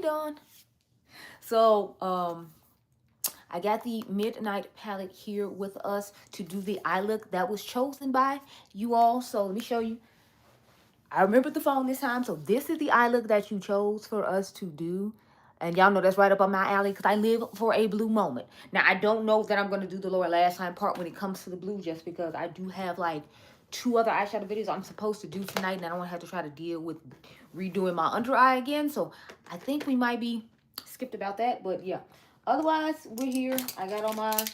Dawn. So, I got the Midnight palette here with us to do the eye look that was chosen by you all. So let me show you. I remembered the phone this time. So this is the eye look that you chose for us to do. And y'all know that's right up on my alley because I live for a blue moment. Now, I don't know that I'm going to do the lower lash line part when it comes to the blue just because I do have like 2 other eyeshadow videos I'm supposed to do tonight. And I don't want to have to try to deal with redoing my under eye again. So I think we might be skipped about that. But yeah. Otherwise, we're here. I got all my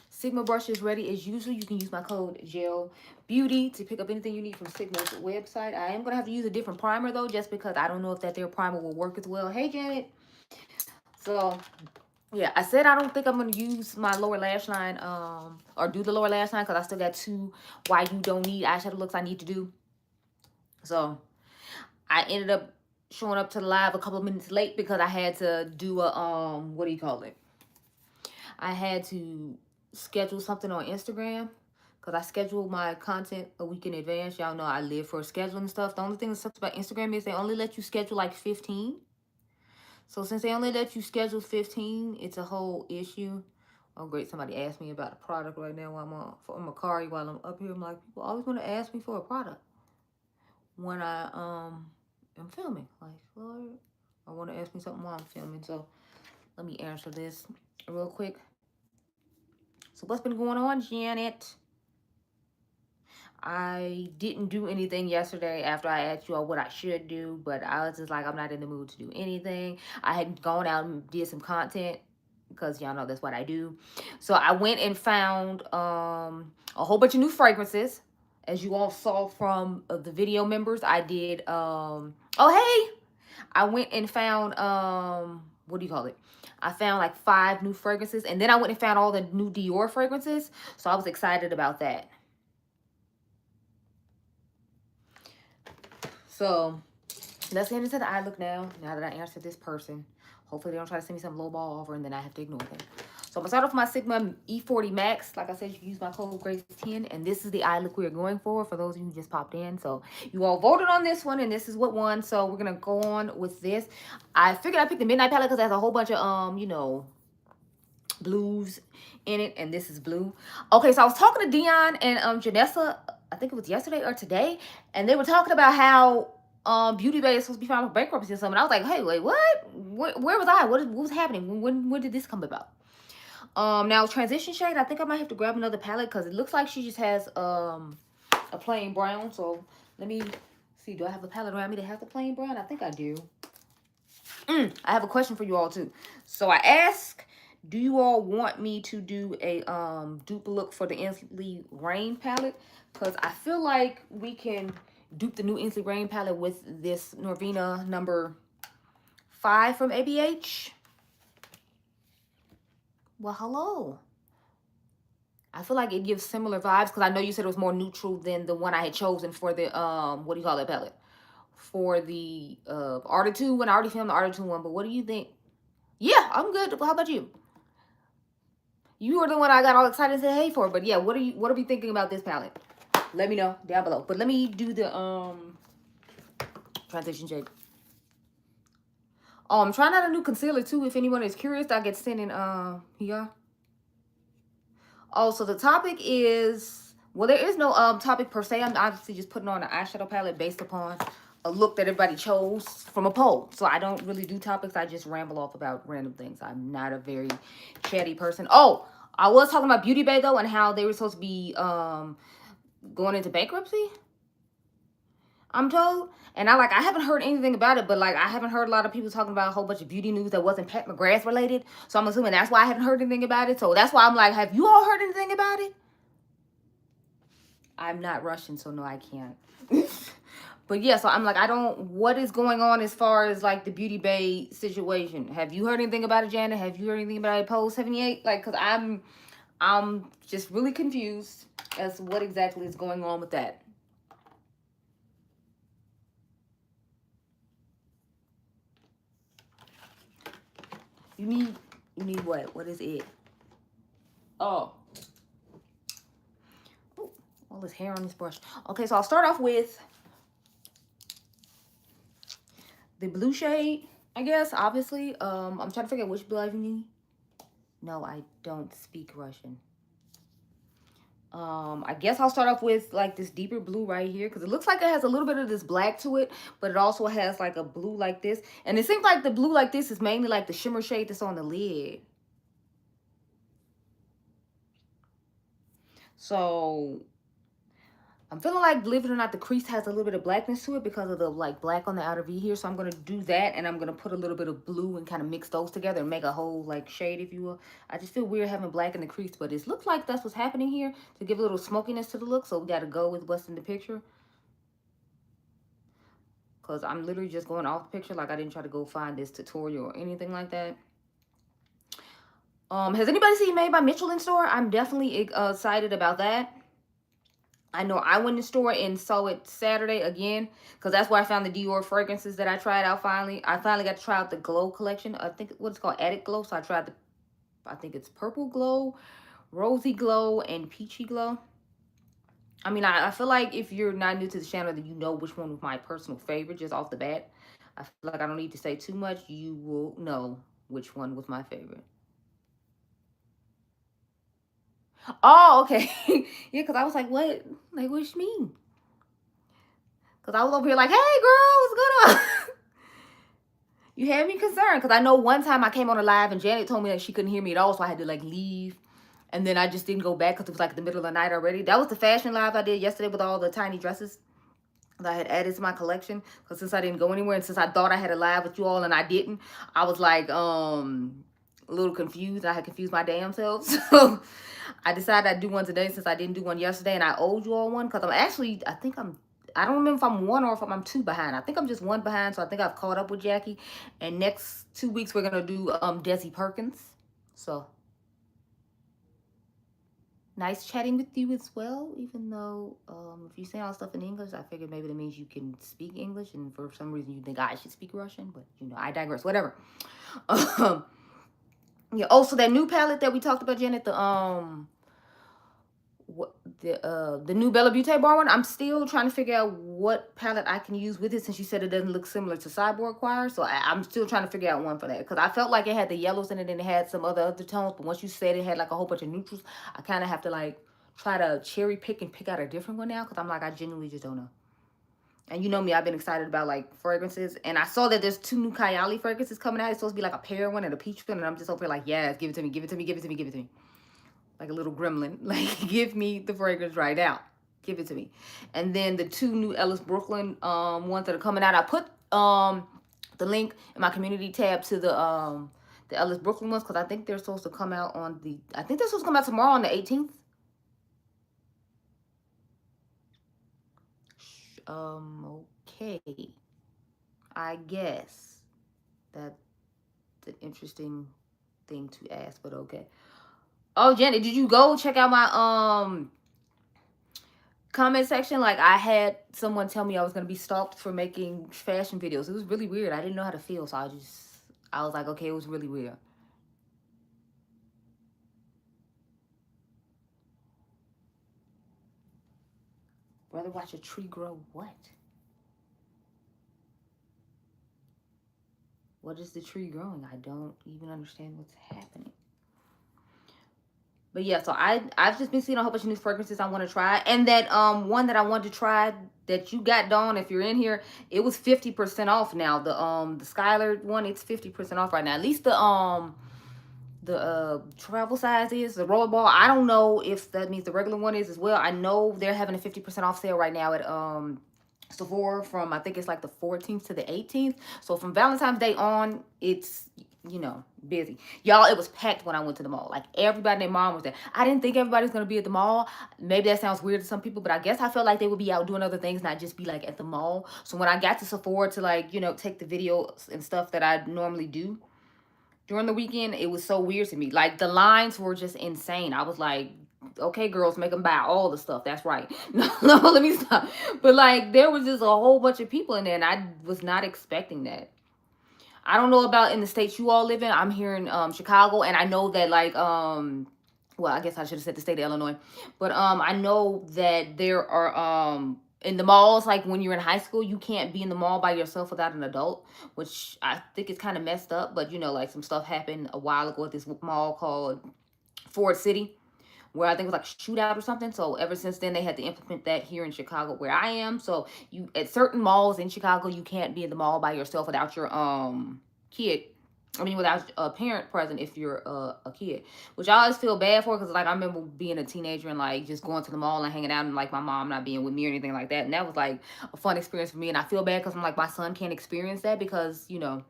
Sigma brushes ready as usual. You can use my code Gelbeauty to pick up anything you need from Sigma's website. I am going to have to use a different primer, though, just because I don't know if their primer will work as well. Hey, Janet. So, yeah, I said I don't think I'm going to use my lower lash line or do the lower lash line because I still got 2 why you don't need eyeshadow looks I need to do. So, I ended up showing up to the live a couple of minutes late because I had to do a, what do you call it? I had to schedule something on Instagram because I schedule my content a week in advance. Y'all know I live for scheduling and stuff. The only thing that sucks about Instagram is they only let you schedule like 15. So since they only let you schedule 15, it's a whole issue. Oh, great. Somebody asked me about a product right now while I'm on Macari while I'm up here. I'm like, people always want to ask me for a product when I am filming. Like, Lord, I want to ask me something while I'm filming. So let me answer this real quick. So what's been going on, Janet? I didn't do anything yesterday after I asked you all what I should do, but I was just like, I'm not in the mood to do anything. I had gone out and did some content because y'all know that's what I do. So I went and found a whole bunch of new fragrances. As you all saw from the video members, I did, oh, hey! I went and found, what do you call it? I found like 5 new fragrances. And then I went and found all the new Dior fragrances. So I was excited about that. So let's get into the eye look now. Now that I answered this person. Hopefully they don't try to send me some low ball offer and then I have to ignore them. So I'm going to start off with my Sigma E40 Max. Like I said, you can use my code GRACE10. And this is the eye look we're going for those of you who just popped in. So you all voted on this one and this is what won. So we're going to go on with this. I figured I picked the Midnight palette because it has a whole bunch of, you know, blues in it. And this is blue. Okay, so I was talking to Dion and Janessa, I think it was yesterday or today. And they were talking about how Beauty Bay is supposed to be filing for bankruptcy or something. I was like, hey, wait, what? Where was I? What was happening? When did this come about? Now transition shade, I think I might have to grab another palette because it looks like she just has a plain brown. So let me see, do I have a palette around me that has the plain brown? I think I do. I have a question for you all too. So I asked, do you all want me to do a dupe look for the Inslee Rain palette? Because I feel like we can dupe the new Inslee Rain palette with this Norvina number 5 from ABH. Well, hello. I feel like it gives similar vibes because I know you said it was more neutral than the one I had chosen for the, what do you call that palette? For the Art 2 one. I already filmed the Art 2 one, but what do you think? Yeah, I'm good. How about you? You were the one I got all excited and said hey for, but yeah, what are we thinking about this palette? Let me know down below. But let me do the transition shade. Oh, I'm trying out a new concealer too. If anyone is curious, I get sent in here. Oh, so the topic is, well, there is no topic per se. I'm obviously just putting on an eyeshadow palette based upon a look that everybody chose from a poll. So I don't really do topics. I just ramble off about random things. I'm not a very chatty person. Oh, I was talking about Beauty Bay though and how they were supposed to be going into bankruptcy, I'm told. And I haven't heard anything about it, but like I haven't heard a lot of people talking about a whole bunch of beauty news that wasn't Pat McGrath related. So I'm assuming that's why I haven't heard anything about it. So that's why I'm like, have you all heard anything about it? I'm not Russian, so no, I can't. But yeah, so I'm like, what is going on as far as like the Beauty Bay situation? Have you heard anything about it, Janet? Have you heard anything about it post 78? Like, cause I'm just really confused as to what exactly is going on with that. You need what? What is it? Oh. Ooh, all this hair on this brush. Okay, so I'll start off with the blue shade, I guess, obviously. I'm trying to figure out which blue I need. No, I don't speak Russian. I guess I'll start off with like this deeper blue right here, because it looks like it has a little bit of this black to it, but it also has like a blue like this. And it seems like the blue like this is mainly like the shimmer shade that's on the lid. So I'm feeling like, believe it or not, the crease has a little bit of blackness to it because of the like black on the outer V here. So I'm going to do that, and I'm going to put a little bit of blue and kind of mix those together and make a whole like shade, if you will. I just feel weird having black in the crease, but it looks like that's what's happening here to give a little smokiness to the look. So we got to go with what's in the picture, because I'm literally just going off the picture. Like, I didn't try to go find this tutorial or anything like that. Has anybody seen Made by Mitchell in store? I'm definitely excited about that. I know I went in the store and saw it Saturday again, because that's where I found the Dior fragrances that I tried out finally. I finally got to try out the Glow collection. I think what it's called, Addict Glow. So I tried the, I think it's Purple Glow, Rosy Glow, and Peachy Glow. I mean, I feel like if you're not new to the channel, then you know which one was my personal favorite just off the bat. I feel like I don't need to say too much. You will know which one was my favorite. Oh, okay. Yeah, because I was like, what? Like, what you mean? Because I was over here like, hey, girl, what's going on? You had me concerned. Because I know one time I came on a live and Janet told me that she couldn't hear me at all. So I had to, like, leave. And then I just didn't go back because it was, like, the middle of the night already. That was the fashion live I did yesterday with all the tiny dresses that I had added to my collection. Because since I didn't go anywhere and since I thought I had a live with you all and I didn't, I was, like, a little confused. I had confused my damn self. So I decided I'd do one today since I didn't do one yesterday, and I owed you all one because I'm actually, I don't remember if I'm one or if I'm two behind. I think I'm just one behind, so I think I've caught up with Jackie. And next 2 weeks we're gonna do Desi Perkins. So nice chatting with you as well. Even though if you say all stuff in English, I figured maybe that means you can speak English, and for some reason you think I should speak Russian. But you know, I digress. Whatever. Yeah. Also, that new palette that we talked about, Janet, the new Bella Beauty bar one, I'm still trying to figure out what palette I can use with it, since you said it doesn't look similar to Cyborg Choir. So I'm still trying to figure out one for that, because I felt like it had the yellows in it and it had some other tones, but once you said it had like a whole bunch of neutrals, I kind of have to like try to cherry pick and pick out a different one now, because I'm like, I genuinely just don't know. And you know me, I've been excited about like fragrances, and I saw that there's 2 new Kylie fragrances coming out. It's supposed to be like a pear one and a peach one, and I'm just over here like, yes, give it to me, give it to me, give it to me, give it to me. Like a little gremlin. Like, give me the fragrance right now. Give it to me. And then the 2 new Ellis Brooklyn ones that are coming out. I put the link in my community tab to the Ellis Brooklyn ones, because I think they're supposed to come out on the, I think they're supposed to come out tomorrow on the 18th. Okay. I guess that's an interesting thing to ask, but okay. Oh, Janet, did you go check out my comment section? Like, I had someone tell me I was gonna be stalked for making fashion videos. It was really weird. I didn't know how to feel, so I was like, okay, it was really weird. Rather watch a tree grow what? What is the tree growing? I don't even understand what's happening. But yeah, so I've just been seeing a whole bunch of new fragrances I want to try. And that one that I wanted to try that you got, Dawn, if you're in here, it was 50% off now. The Skylar one, it's 50% off right now. At least the travel size is, the roll ball. I don't know if that means the regular one is as well. I know they're having a 50% off sale right now at Sephora from, I think it's like the 14th to the 18th. So from Valentine's Day on, it's, you know, busy. Y'all, it was packed when I went to the mall. Like, everybody and their mom was there. I didn't think everybody was going to be at the mall. Maybe that sounds weird to some people, but I guess I felt like they would be out doing other things, not just be, like, at the mall. So when I got to Sephora to, like, you know, take the videos and stuff that I normally do during the weekend, it was so weird to me. Like, the lines were just insane. I was like, okay, girls, make them buy all the stuff. That's right. No, let me stop. But, like, there was just a whole bunch of people in there, and I was not expecting that. I don't know about in the states you all live in. I'm here in Chicago, and I know that, like, well, I guess I should have said the state of Illinois. But I know that there are in the malls, like when you're in high school, you can't be in the mall by yourself without an adult, which I think is kind of messed up. But you know, like some stuff happened a while ago at this mall called Ford City, where I think it was like Shoutout or something. So ever since then, they had to implement that here in Chicago, where I am. So you at certain malls in Chicago, you can't be in the mall by yourself without your kid. I mean, without a parent present if you're a kid, which I always feel bad for, because like I remember being a teenager and like just going to the mall and hanging out and like my mom not being with me or anything like that, and that was like a fun experience for me. And I feel bad because I'm like, my son can't experience that because, you know,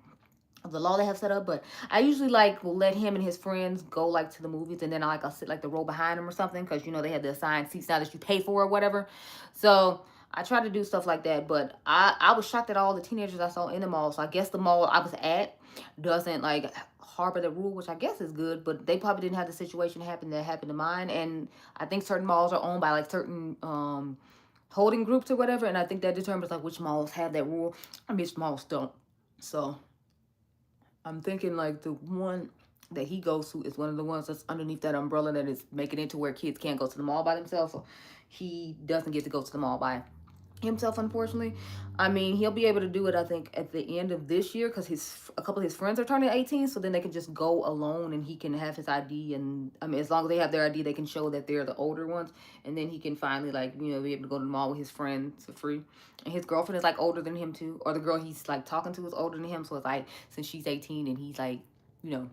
of the law they have set up. But I usually like will let him and his friends go like to the movies, and then I'll sit like the row behind them or something, because you know they have the assigned seats now that you pay for or whatever. So I try to do stuff like that. But I was shocked at all the teenagers I saw in the mall. So I guess the mall I was at doesn't like harbor the rule, which I guess is good, but they probably didn't have the situation happen that happened to mine. And I think certain malls are owned by like certain holding groups or whatever, and I think that determines like which malls have that rule and which malls don't. So I'm thinking like the one that he goes to is one of the ones that's underneath that umbrella that is making it to where kids can't go to the mall by themselves. So he doesn't get to go to the mall by himself, unfortunately. I mean, he'll be able to do it, I think, at the end of this year, because a couple of his friends are turning 18, so then they can just go alone and he can have his ID. And I mean, as long as they have their ID, they can show that they're the older ones, and then he can finally, like, you know, be able to go to the mall with his friends for free. And his girlfriend is like older than him too, or the girl he's like talking to is older than him, so it's like, since she's 18 and he's like, you know,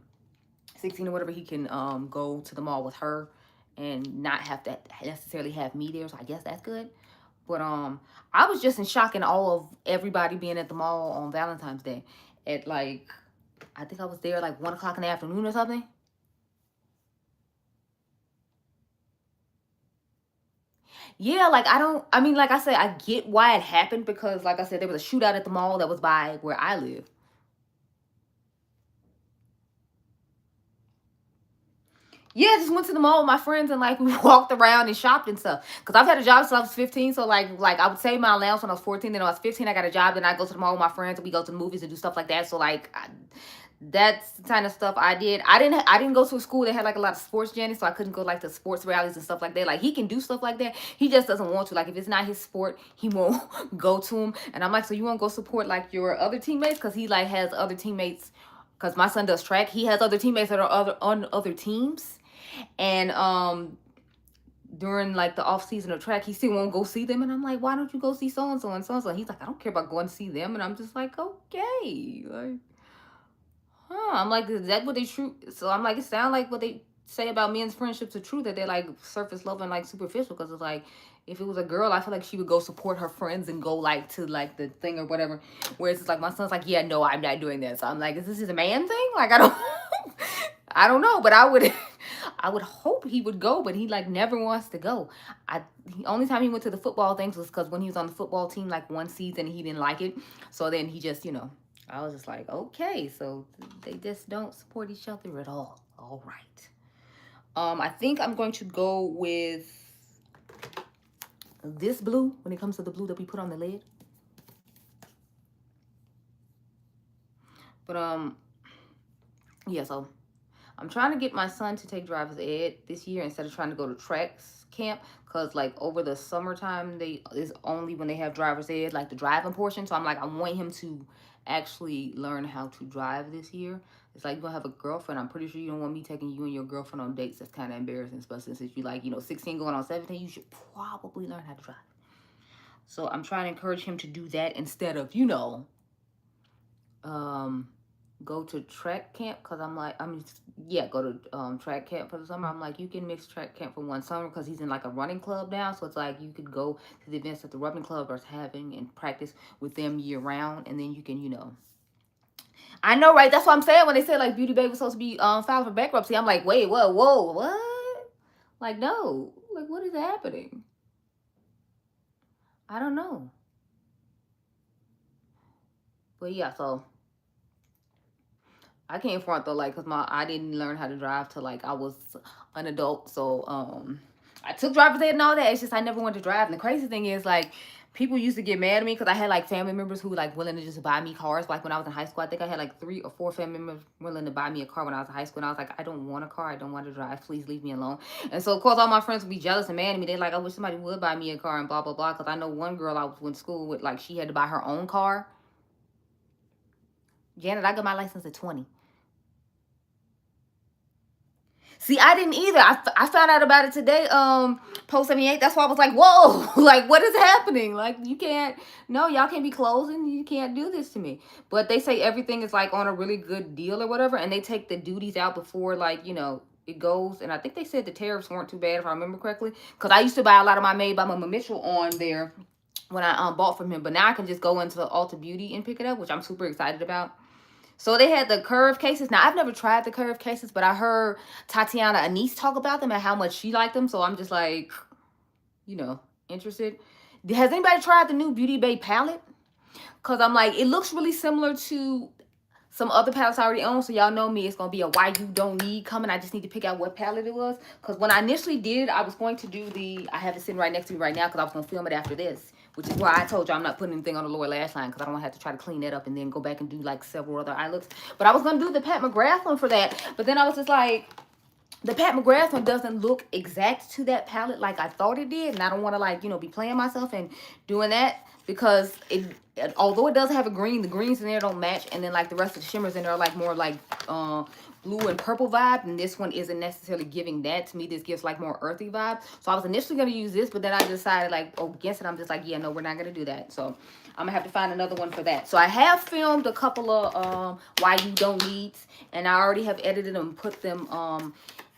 16 or whatever, he can go to the mall with her and not have to necessarily have me there. So I guess that's good. But I was just in shock in all of everybody being at the mall on Valentine's Day at like, I think I was there like 1 o'clock in the afternoon or something. Yeah, like I mean, like I said, I get why it happened, because like I said, there was a shootout at the mall that was by where I live. Yeah, just went to the mall with my friends and like we walked around and shopped and stuff. Cause I've had a job since I was 15, so like I would save my allowance when I was 14. Then when I was 15, I got a job. Then I go to the mall with my friends and we go to the movies and do stuff like that. So like that's the kind of stuff I did. I didn't go to a school that had like a lot of sports, Jenny, so I couldn't go like to sports rallies and stuff like that. Like he can do stuff like that. He just doesn't want to. Like if it's not his sport, he won't go to them. And I'm like, so you won't go support like your other teammates? Cause he like has other teammates. Cause my son does track. He has other teammates that are on other teams. And during like the off season of track, he still won't go see them. And I'm like, why don't you go see so and so and so and so? He's like, I don't care about going to see them. And I'm just like, okay, like, I'm like, is that what they true? So I'm like, it sounds like what they say about men's friendships are true, that they're like surface level and like superficial. Because it's like, if it was a girl, I feel like she would go support her friends and go like to like the thing or whatever. Whereas it's like my son's like, yeah, no, I'm not doing that. So I'm like, is this a man thing? Like I don't I don't know, but I would I would hope he would go, but he like never wants to go. The only time he went to the football things was because when he was on the football team like one season, he didn't like it. So then he just, you know, I was just like, okay, so they just don't support each other at all. All right. I think I'm going to go with this blue when it comes to the blue that we put on the lid. But yeah, so I'm trying to get my son to take driver's ed this year instead of trying to go to tracks camp, because like over the summertime is only when they have driver's ed, like the driving portion. So I'm like, I want him to actually learn how to drive this year. It's like, you're gonna have a girlfriend. I'm pretty sure you don't want me taking you and your girlfriend on dates. That's kind of embarrassing, especially since you like, you know, 16 going on 17. You should probably learn how to drive. So I'm trying to encourage him to do that instead of, you know, go to track camp, because I'm like, go to track camp for the summer. I'm like, you can mix track camp for one summer, because he's in like a running club now. So it's like you could go to the events that the running club is having and practice with them year round, and then you can, you know. I know, right? That's what I'm saying when they said like Beauty Babe was supposed to be filed for bankruptcy. I'm like, wait, whoa, what? Like, no, like what is happening? I don't know. But yeah, so I can't front though, like, cause I didn't learn how to drive till like I was an adult. So I took driver's ed and all that. It's just I never wanted to drive. And the crazy thing is, like, people used to get mad at me because I had like family members who like willing to just buy me cars. Like when I was in high school, I think I had like 3 or 4 family members willing to buy me a car when I was in high school. And I was like, I don't want a car. I don't want to drive. Please leave me alone. And so of course all my friends would be jealous and mad at me. They're like, I wish somebody would buy me a car and blah, blah, blah. Because I know one girl I was in school with, like she had to buy her own car. Janet, I got my license at 20. See, I didn't either. I found out about it today, post 78. That's why I was like, whoa, like, what is happening? Like, you can't, no, y'all can't be closing. You can't do this to me. But they say everything is, like, on a really good deal or whatever, and they take the duties out before, like, you know, it goes. And I think they said the tariffs weren't too bad, if I remember correctly, because I used to buy a lot of my Made by Mama Mitchell on there when I bought from him. But now I can just go into Ulta Beauty and pick it up, which I'm super excited about. So they had the curve cases. Now, I've never tried the curve cases, but I heard Tatiana Anise talk about them and how much she liked them. So I'm just like, you know, interested. Has anybody tried the new Beauty Bay palette? Because I'm like, it looks really similar to some other palettes I already own. So y'all know me. It's going to be a why you don't need coming. I just need to pick out what palette it was. Because when I initially did, I was going to do the, I have it sitting right next to me right now because I was going to film it after this. Which is why I told you I'm not putting anything on the lower lash line because I don't want to have to try to clean that up and then go back and do like several other eye looks. But I was going to do the Pat McGrath one for that. But then I was just like, the Pat McGrath one doesn't look exact to that palette like I thought it did. And I don't want to like, you know, be playing myself and doing that because although it does have a green, the greens in there don't match. And then like the rest of the shimmers in there are like more like blue and purple vibe, and this one isn't necessarily giving that. To me, this gives like more earthy vibe. So I was initially going to use this, but then I decided like, oh, against it. I'm just like, yeah, no, we're not going to do that. So I'm going to have to find another one for that. So I have filmed a couple of why you don't needs, and I already have edited them, put them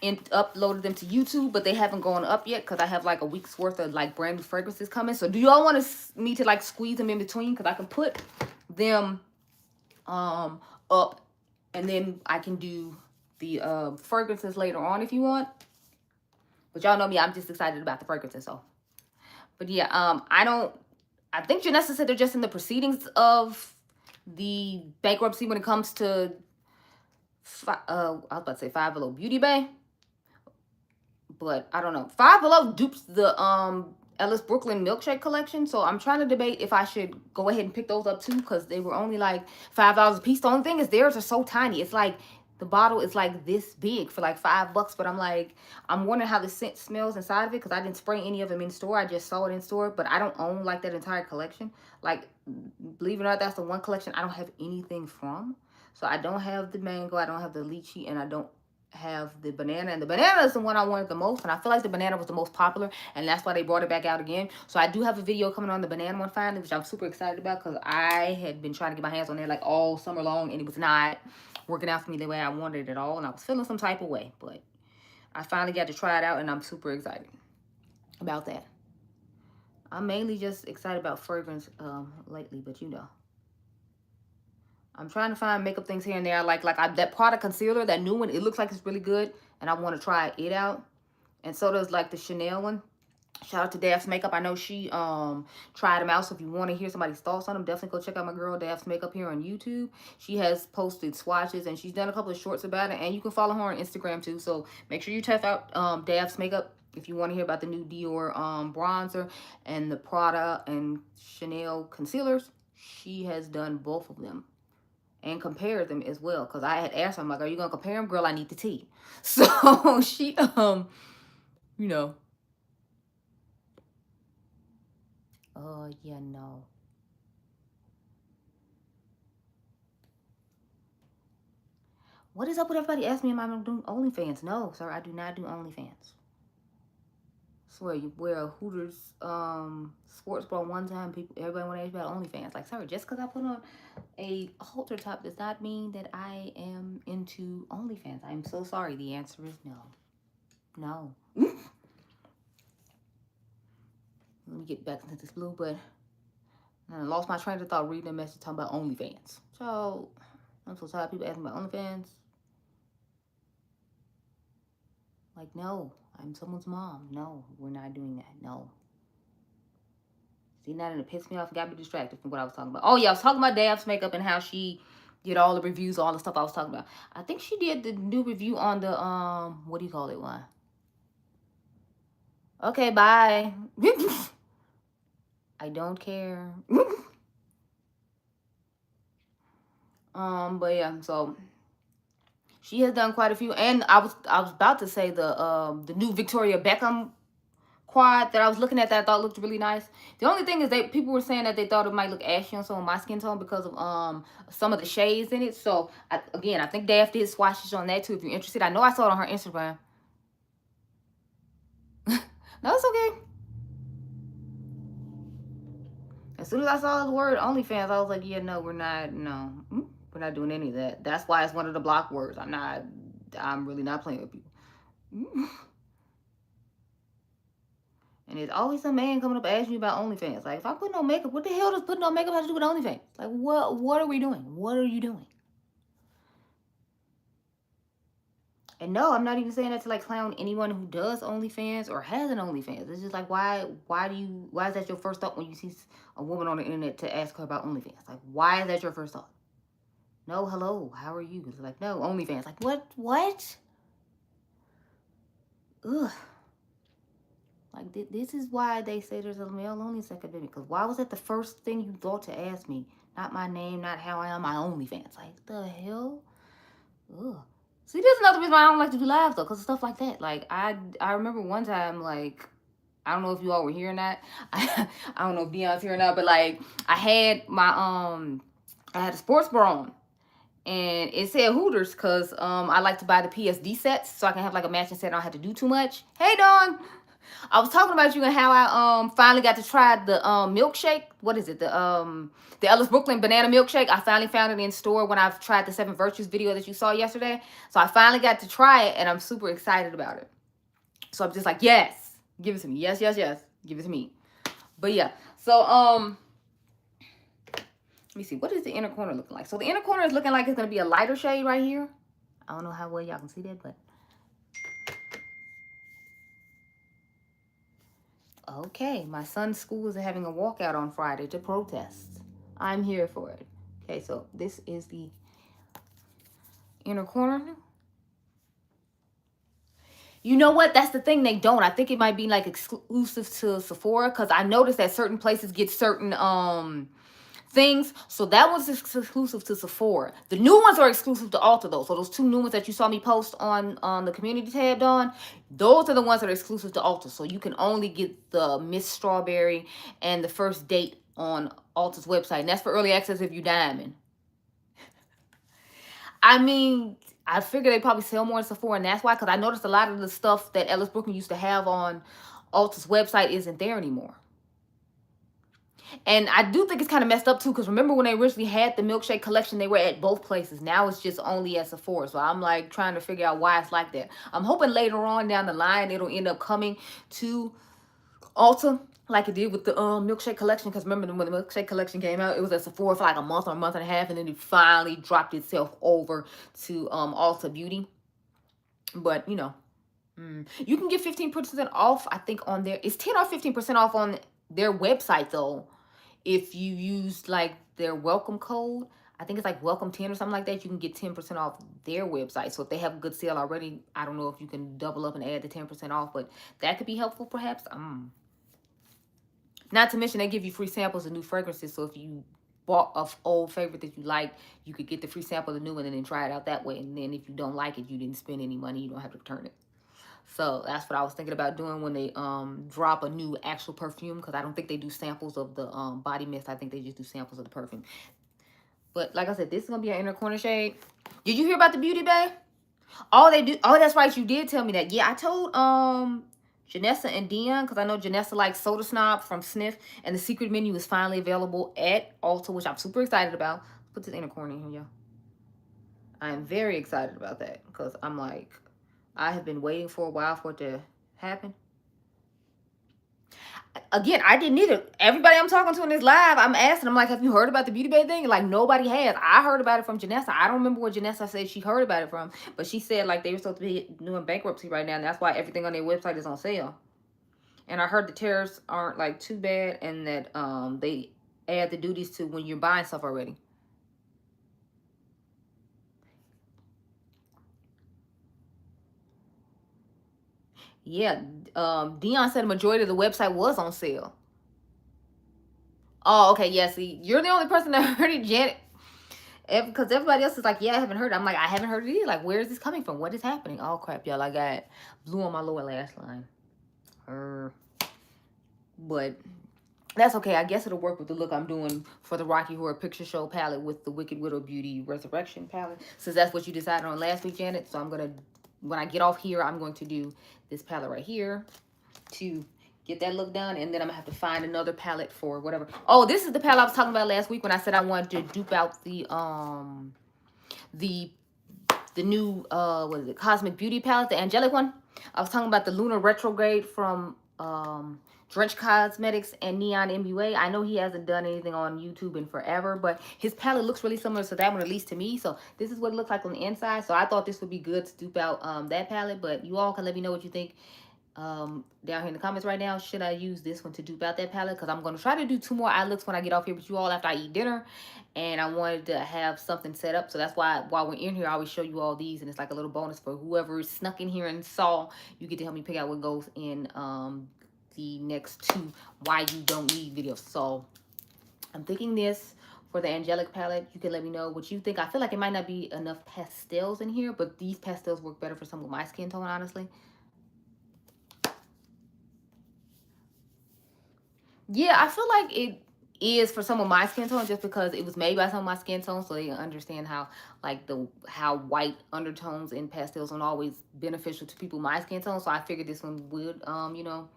uploaded them to YouTube, but they haven't gone up yet because I have like a week's worth of like brand new fragrances coming. So do y'all want me to like squeeze them in between? Because I can put them up, and then I can do the fragrances later on if you want. But y'all know me, I'm just excited about the fragrances. So, but yeah, I think Janessa said they're just in the proceedings of the bankruptcy when it comes to I was about to say Five Below Beauty Bay, but I don't know. Five Below dupes the Ellis Brooklyn milkshake collection, so I'm trying to debate if I should go ahead and pick those up too, because they were only like $5 a piece. The only thing is theirs are so tiny. It's like the bottle is like this big for like $5, but I'm like, I'm wondering how the scent smells inside of it, because I didn't spray any of them in store. I just saw it in store, but I don't own like that entire collection. Like, believe it or not, that's the one collection I don't have anything from. So I don't have the mango, I don't have the lychee, and I don't have the banana. And the banana is the one I wanted the most, and I feel like the banana was the most popular, and that's why they brought it back out again. So I do have a video coming on the banana one finally, which I'm super excited about, because I had been trying to get my hands on it like all summer long, and it was not working out for me the way I wanted it all, and I was feeling some type of way. But I finally got to try it out, and I'm super excited about that. I'm mainly just excited about fragrance lately, but you know, I'm trying to find makeup things here and there. Like that product concealer, that new one, it looks like it's really good, and I want to try it out. And so does like the Chanel one. Shout out to Daph's Makeup. I know she tried them out, so if you want to hear somebody's thoughts on them, definitely go check out my girl Daph's Makeup here on YouTube. She has posted swatches, and she's done a couple of shorts about it, and you can follow her on Instagram too. So make sure you check out Daph's Makeup if you want to hear about the new Dior bronzer and the Prada and Chanel concealers. She has done both of them and compare them as well, because I had asked her, I'm like, are you gonna compare them? Girl, I need the tea. So she you know, yeah, no, what is up with everybody asking me if I'm doing OnlyFans? No, sir, I do not do OnlyFans. Swear, you wear a Hooters sports bra one time, everybody want to ask me about OnlyFans. Like, sir, just because I put on a halter top does not mean that I am into OnlyFans. I'm so sorry. The answer is no. No. Let me get back into this blue, but I lost my train of thought reading a message talking about OnlyFans. So, I'm so tired of people asking about OnlyFans. Like, no, I'm someone's mom. No, we're not doing that. No. See, now it pissed me off and got me distracted from what I was talking about. Oh, yeah, I was talking about Daph's Makeup and how she did all the reviews, all the stuff I was talking about. I think she did the new review on the, what do you call it one? Okay, bye. I don't care. But yeah, so she has done quite a few, and I was about to say the new Victoria Beckham quad that I was looking at that I thought looked really nice. The only thing is people were saying that they thought it might look ashy on some of my skin tone because of some of the shades in it. So again, I think Daph did swatches on that too if you're interested. I know I saw it on her Instagram. No, it's okay. As soon as I saw the word OnlyFans, I was like, yeah, no, we're not doing any of that. That's why it's one of the block words. I'm really not playing with people. And there's always some man coming up asking me about OnlyFans. Like, if I put no makeup, what the hell does putting on makeup have to do with OnlyFans? Like, what are we doing? What are you doing? And no, I'm not even saying that to like clown anyone who does OnlyFans or has an OnlyFans. It's just like, why is that your first thought when you see a woman on the internet to ask her about OnlyFans? Like, why is that your first thought? No, hello, how are you? It's like, no, OnlyFans. Like, what? Ugh. Like, this is why they say there's a male-only epidemic. Because why was that the first thing you thought to ask me? Not my name, not how I am, my OnlyFans. Like, the hell? Ugh. See, this is another reason why I don't like to do lives, though. Because of stuff like that. Like, I remember one time, like, I don't know if you all were hearing that. I don't know if Dion's hearing that. But, like, I had I had a sports bra on. And it said Hooters because I like to buy the PSD sets so I can have, like, a matching set. I don't have to do too much. Hey, Dawn! I was talking about you and how I finally got to try the milkshake. What is it? The Ellis Brooklyn banana milkshake. I finally found it in store when I've tried the 7 Virtues video that you saw yesterday. So I finally got to try it and I'm super excited about it. So I'm just like, yes, give it to me. Yes, give it to me. But yeah, so let me see. What is the inner corner looking like? So the inner corner is looking like it's gonna be a lighter shade right here. I don't know how well y'all can see that, but okay, my son's school is having a walkout on Friday to protest. I'm here for it. Okay, so this is the inner corner. You know what? That's the thing, they don't. I think it might be like exclusive to Sephora because I noticed that certain places get certain things. So that one's exclusive to Sephora. The new ones are exclusive to Ulta though. So those 2 new ones that you saw me post on the community tab, Dawn, those are the ones that are exclusive to Ulta. So you can only get the Miss Strawberry and the First Date on Ulta's website. And that's for early access if you diamond. I mean, I figure they probably sell more in Sephora, and that's why, because I noticed a lot of the stuff that Ellis Brooklyn used to have on Ulta's website isn't there anymore. And I do think it's kind of messed up too, because remember when they originally had the milkshake collection, they were at both places. Now it's just only at Sephora. So I'm like trying to figure out why it's like that. I'm hoping later on down the line it'll end up coming to Ulta like it did with the milkshake collection. Because remember when the milkshake collection came out, it was at Sephora for like a month or a month and a half, and then it finally dropped itself over to Ulta Beauty. But you know, you can get 15% off, I think, on there. It's 10 or 15% off on their website though, if you use like their welcome code. I think it's like welcome 10 or something like that. You can get 10% off their website. So if they have a good sale already, I don't know if you can double up and add the 10% off, but that could be helpful perhaps. Not to mention they give you free samples of new fragrances. So if you bought an old favorite that you like, you could get the free sample of the new one and then try it out that way. And then if you don't like it, you didn't spend any money. You don't have to return it. So that's what I was thinking about doing when they drop a new actual perfume, because I don't think they do samples of the body mist. I think they just do samples of the perfume. But like I said, this is gonna be our inner corner shade. Did you hear about the Beauty Bay? Oh, they do. Oh, that's right. You did tell me that. Yeah, I told Janessa and Dion, because I know Janessa likes Soda Snob from Snif, and the secret menu is finally available at Ulta, which I'm super excited about. Put this inner corner in here, y'all. I am very excited about that because I'm like, I have been waiting for a while for it to happen. Again, I didn't either. Everybody I'm talking to in this live, I'm asking them, like, have you heard about the Beauty Bay thing? Like, nobody has. I heard about it from Janessa. I don't remember where Janessa said she heard about it from, but she said, like, they were supposed to be doing bankruptcy right now, and that's why everything on their website is on sale. And I heard the tariffs aren't, like, too bad, and that they add the duties to when you're buying stuff already. Yeah, Dion said the majority of the website was on sale. Oh, okay, yeah, see, you're the only person that heard it, Janet. Because everybody else is like, yeah, I haven't heard it. I'm like, I haven't heard it either. Like, where is this coming from? What is happening? Oh, crap, y'all. I got blue on my lower lash line. But that's okay. I guess it'll work with the look I'm doing for the Rocky Horror Picture Show palette with the Wicked Widow Beauty Resurrection palette. Since that's what you decided on last week, Janet. So I'm going to, when I get off here, I'm going to do this palette right here to get that look done. And then I'm going to have to find another palette for whatever. Oh, this is the palette I was talking about last week when I said I wanted to dupe out the new, what is it, Cosmic Beauty palette, the angelic one. I was talking about the Lunar Retrograde from Drench Cosmetics and Neon MUA. I know he hasn't done anything on YouTube in forever, but his palette looks really similar to that one, at least to me. So this is what it looks like on the inside. So I thought this would be good to dupe out that palette, but you all can let me know what you think down here in the comments right now. Should I use this one to dupe out that palette? Because I'm going to try to do 2 more eye looks when I get off here with you all after I eat dinner. And I wanted to have something set up. So that's why while we're in here, I always show you all these. And it's like a little bonus for whoever snuck in here and saw. You get to help me pick out what goes in the next 2 why you don't need videos. So I'm thinking this for the angelic palette. You can let me know what you think. I feel like it might not be enough pastels in here, but these pastels work better for some of my skin tone, honestly. Yeah, I feel like it is for some of my skin tone just because it was made by some of my skin tones, so they understand how like how white undertones in pastels aren't always beneficial to people my skin tone. So I figured this one would you know,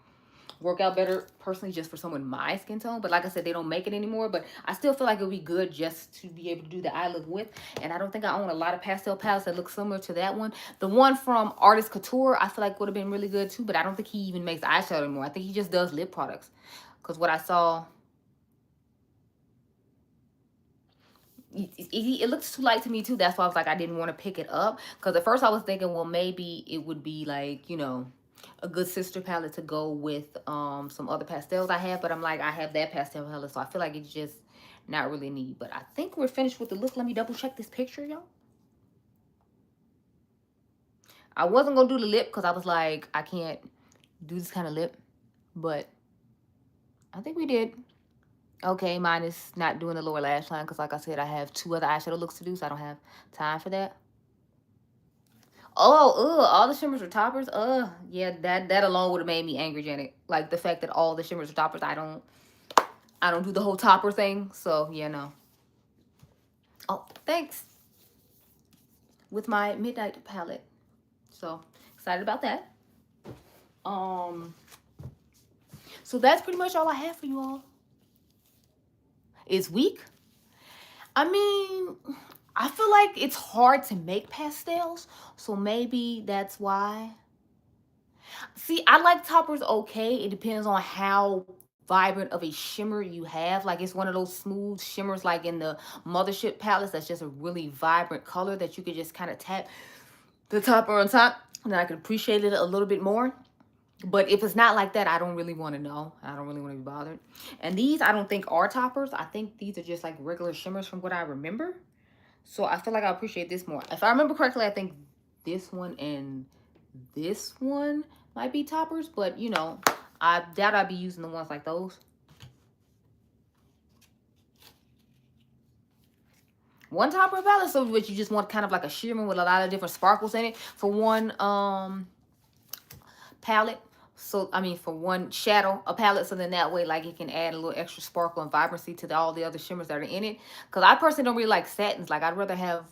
work out better personally just for someone my skin tone. But like I said, they don't make it anymore, but I still feel like it would be good just to be able to do the eye look with. And I don't think I own a lot of pastel palettes that look similar to that one. The one from Artist Couture I feel like would have been really good too, but I don't think he even makes eyeshadow anymore. I think he just does lip products, because what I saw, it looks too light to me too. That's why I was like, I didn't want to pick it up, because at first I was thinking, well, maybe it would be like, you know, a good sister palette to go with some other pastels I have. But I'm like, I have that pastel palette, so I feel like it's just not really need. But I think we're finished with the look. Let me double check this picture, y'all. I wasn't gonna do the lip because I was like, I can't do this kind of lip, but I think we did. Okay, mine is not doing the lower lash line because, like I said, I have 2 other eyeshadow looks to do, so I don't have time for that. Oh, all the shimmers are toppers. Yeah, that alone would have made me angry, Janet. Like the fact that all the shimmers are toppers. I don't do the whole topper thing. So yeah, no. Oh, thanks. With my Midnight palette. So excited about that. So that's pretty much all I have for you all. It's weak. I mean, I feel like it's hard to make pastels, so maybe that's why. See, I like toppers okay. It depends on how vibrant of a shimmer you have. Like, it's one of those smooth shimmers like in the Mothership palettes that's just a really vibrant color that you could just kind of tap the topper on top, and I can appreciate it a little bit more. But if it's not like that, I don't really want to know. I don't really want to be bothered. And these I don't think are toppers. I think these are just like regular shimmers from what I remember. So I feel like I appreciate this more. If I remember correctly, I think this one and this one might be toppers. But, you know, I doubt I'd be using the ones like those. One topper palette, so what you just want kind of like a shimmer with a lot of different sparkles in it for one palette. So I mean, for one shadow, a palette, so then that way like it can add a little extra sparkle and vibrancy to all the other shimmers that are in it. Because I personally don't really like satins. Like, I'd rather have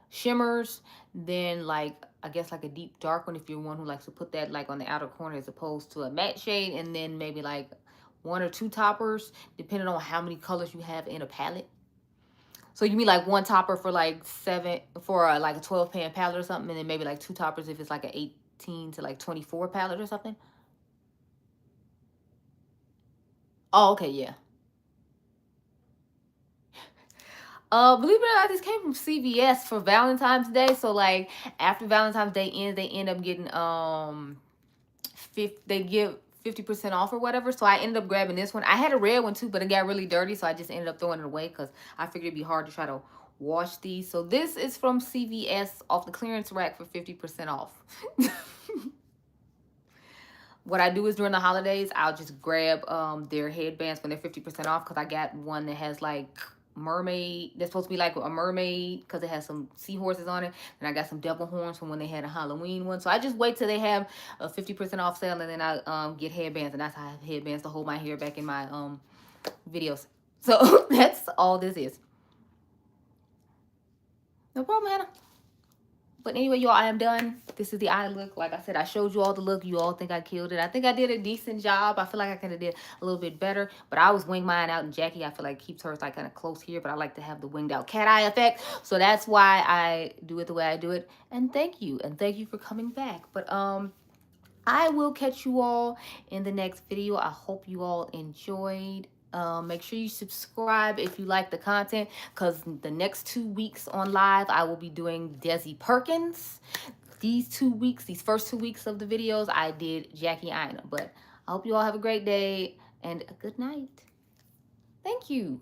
shimmers than like, I guess, like a deep dark one, if you're one who likes to put that like on the outer corner as opposed to a matte shade. And then maybe like 1 or 2 toppers depending on how many colors you have in a palette. So you mean like 1 topper for like 7 for like a 12 pan palette or something, and then maybe like 2 toppers if it's like an 18 to like 24 palette or something. Oh, okay, yeah. Believe it or not, this came from CVS for Valentine's Day. So like after Valentine's Day ends, they end up getting they give 50% off or whatever. So I ended up grabbing this one. I had a red one too, but it got really dirty, so I just ended up throwing it away because I figured it'd be hard to try to wash these. So this is from CVS off the clearance rack for 50% off. what I do is during the holidays, I'll just grab their headbands when they're 50% off, because I got one that has like mermaid, that's supposed to be like a mermaid because it has some seahorses on it, and I got some devil horns from when they had a Halloween one. So I just wait till they have a 50% off sale, and then I get headbands, and that's how I have headbands to hold my hair back in my videos. So that's all this is. No problem, Hannah. But anyway, y'all, I am done. This is the eye look. Like I said, I showed you all the look. You all think I killed it. I think I did a decent job. I feel like I could have did a little bit better. But I always wing mine out. And Jackie, I feel like, keeps hers like kind of close here. But I like to have the winged out cat eye effect. So that's why I do it the way I do it. And thank you. And thank you for coming back. But I will catch you all in the next video. I hope you all enjoyed. Make sure you subscribe if you like the content, because the next 2 weeks on live, I will be doing Desi Perkins. These 2 weeks, these first 2 weeks of the videos, I did Jackie Aina. But I hope you all have a great day and a good night. Thank you.